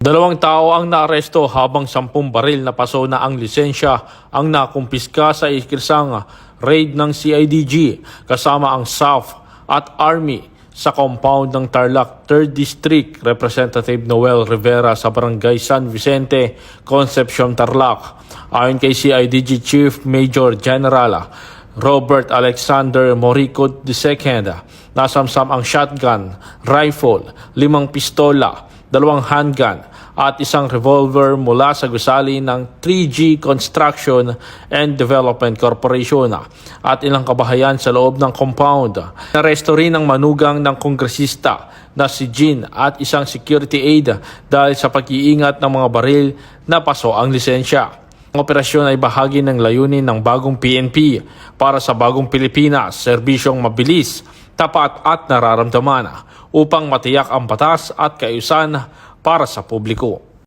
Dalawang tao ang naaresto habang 10 baril na paso na ang lisensya ang nakumpiska sa isang raid ng CIDG kasama ang SAF at Army sa compound ng Tarlac 3rd District. Representative Noel Rivera sa Barangay San Vicente, Concepcion, Tarlac. Ayon kay CIDG Chief Major General Robert Alexander Moricot II, nasamsam ang shotgun, rifle, 5 pistola, 2 handgun at isang revolver mula sa gusali ng 3G Construction and Development Corporation at ilang kabahayan sa loob ng compound. Naresto rin ang manugang ng kongresista na si Jean at isang security aide dahil sa pag-iingat ng mga baril na paso ang lisensya. Ang operasyon ay bahagi ng layunin ng bagong PNP para sa bagong Pilipinas, serbisyong mabilis, tapat at nararamdaman upang matiyak ang batas at kaayusan para sa publiko.